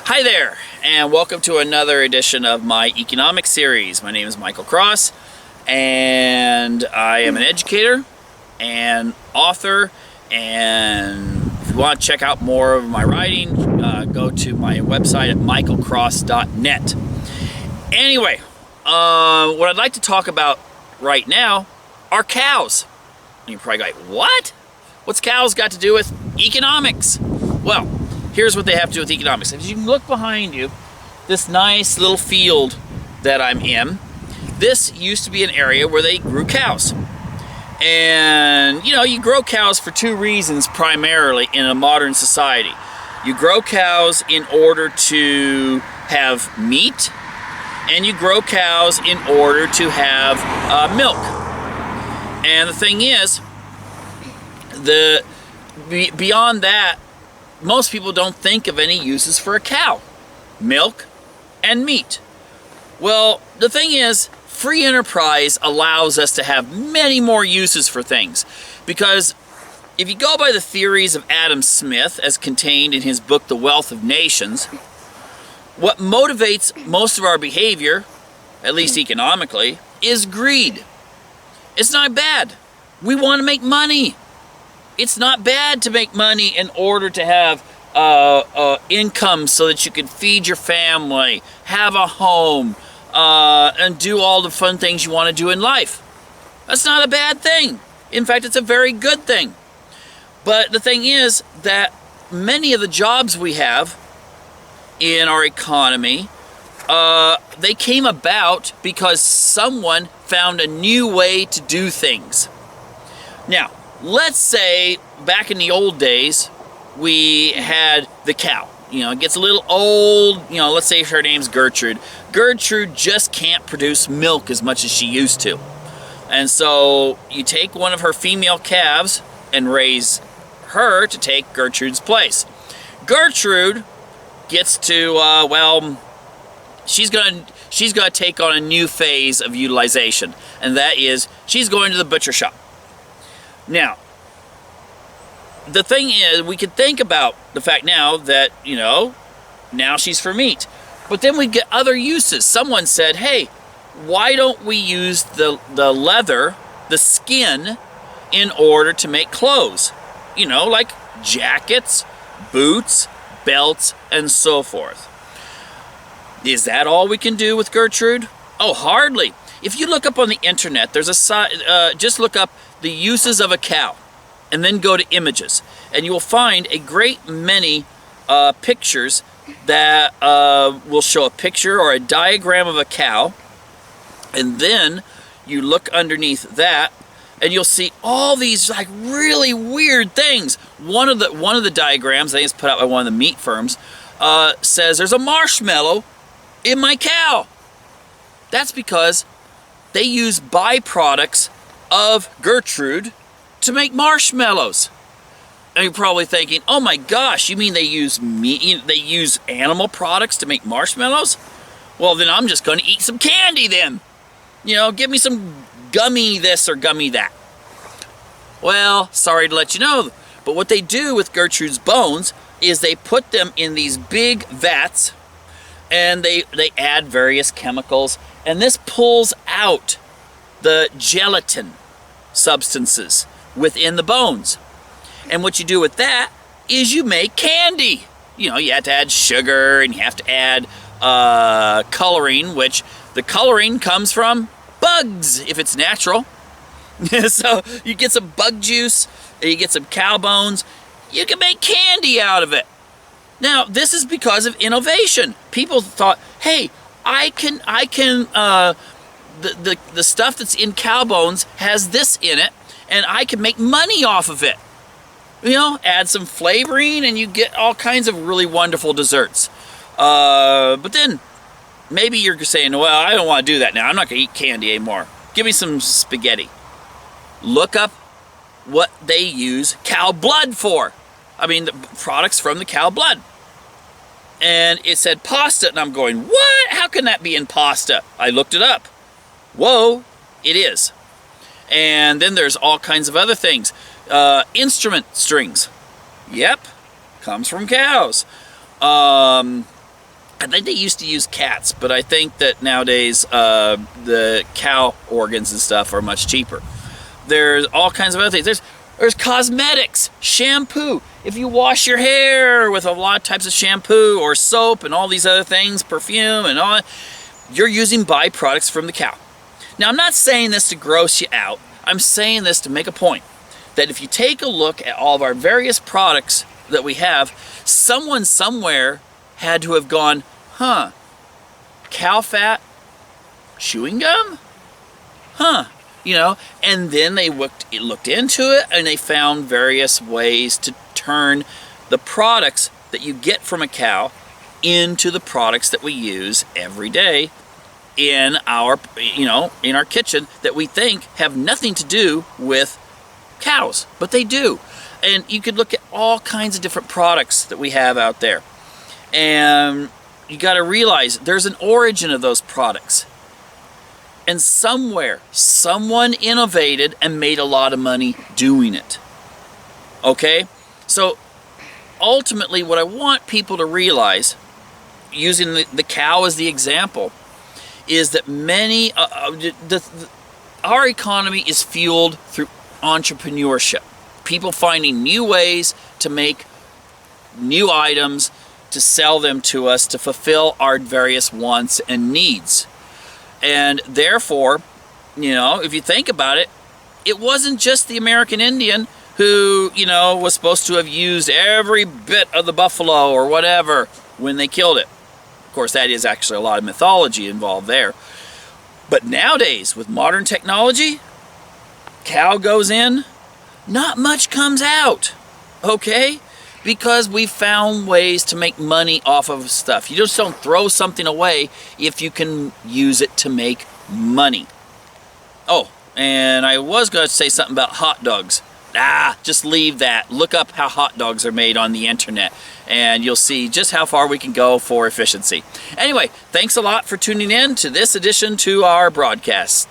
Hi there, and welcome to another edition of my economics series. My name is Michael Cross, and I am an educator and author, and if you want to check out more of my writing, go to my website at michaelcross.net. Anyway, what I'd like to talk about right now are cows. And you're probably like, what? What's cows got to do with economics? Well, here's what they have to do with economics. If you can look behind you, this nice little field that I'm in, this used to be an area where they grew cows. And, you grow cows for two reasons primarily in a modern society. You grow cows in order to have meat, and you grow cows in order to have milk. And the thing is, beyond that, most people don't think of any uses for a cow. Milk and meat. Well, the thing is, free enterprise allows us to have many more uses for things. Because if you go by the theories of Adam Smith, as contained in his book, The Wealth of Nations, what motivates most of our behavior, at least economically, is greed. It's not bad. We want to make money. It's not bad to make money in order to have income so that you can feed your family, have a home, and do all the fun things you want to do in life. That's not a bad thing. In fact, it's a very good thing. But the thing is that many of the jobs we have in our economy, they came about because someone found a new way to do things. Now, let's say back in the old days, we had the cow. It gets a little old. Let's say her name's Gertrude. Gertrude just can't produce milk as much as she used to. And so you take one of her female calves and raise her to take Gertrude's place. Gertrude gets to, she's going to take on a new phase of utilization. And that is, she's going to the butcher shop. Now, the thing is, we could think about the fact now that, now she's for meat. But then we get other uses. Someone said, hey, why don't we use the leather, the skin, in order to make clothes? Like jackets, boots, belts, and so forth. Is that all we can do with Gertrude? Oh, hardly. If you look up on the internet, there's a site, just look up the uses of a cow, and then go to images, and you will find a great many pictures that will show a picture or a diagram of a cow, and then you look underneath that, and you'll see all these like really weird things. One of the diagrams, I think it's put out by one of the meat firms, says there's a marshmallow in my cow. That's because they use byproducts of Gertrude to make marshmallows. And you're probably thinking, oh my gosh, you mean they use meat, they use animal products to make marshmallows? Well, then I'm just going to eat some candy then. Give me some gummy this or gummy that. Well, sorry to let you know, but what they do with Gertrude's bones is they put them in these big vats, and they add various chemicals, and this pulls out the gelatin substances within the bones. And what you do with that is you make candy. You have to add sugar, and you have to add coloring, which the coloring comes from bugs if it's natural. So you get some bug juice, and you get some cow bones, you can make candy out of it. Now, this is because of innovation. People thought, hey, the stuff that's in cow bones has this in it, and I can make money off of it. Add some flavoring, and you get all kinds of really wonderful desserts. But then, maybe you're saying, well, I don't want to do that now. I'm not going to eat candy anymore. Give me some spaghetti. Look up what they use cow blood for. The products from the cow blood. And it said pasta, and I'm going, what? How can that be in pasta? I looked it up. Whoa, it is. And then there's all kinds of other things. Instrument strings. Yep, comes from cows. I think they used to use cats, but I think that nowadays the cow organs and stuff are much cheaper. There's all kinds of other things. There's cosmetics, shampoo. If you wash your hair with a lot of types of shampoo or soap and all these other things, perfume and all that, you're using byproducts from the cow. Now, I'm not saying this to gross you out. I'm saying this to make a point that if you take a look at all of our various products that we have, someone somewhere had to have gone, cow fat, chewing gum? And then they looked into it and they found various ways to turn the products that you get from a cow into the products that we use every day in our kitchen that we think have nothing to do with cows, but they do. And you could look at all kinds of different products that we have out there. And you got to realize there's an origin of those products. And somewhere, someone innovated and made a lot of money doing it. Okay? So, ultimately, what I want people to realize, using the cow as the example, is that our economy is fueled through entrepreneurship. People finding new ways to make new items, to sell them to us, to fulfill our various wants and needs. And therefore, if you think about it, it wasn't just the American Indian who, was supposed to have used every bit of the buffalo or whatever when they killed it. Of course, that is actually a lot of mythology involved there. But nowadays, with modern technology, cow goes in, not much comes out, okay? Because we found ways to make money off of stuff. You just don't throw something away if you can use it to make money. Oh, and I was going to say something about hot dogs. Just leave that. Look up how hot dogs are made on the internet, and you'll see just how far we can go for efficiency. Anyway, thanks a lot for tuning in to this edition to our broadcast.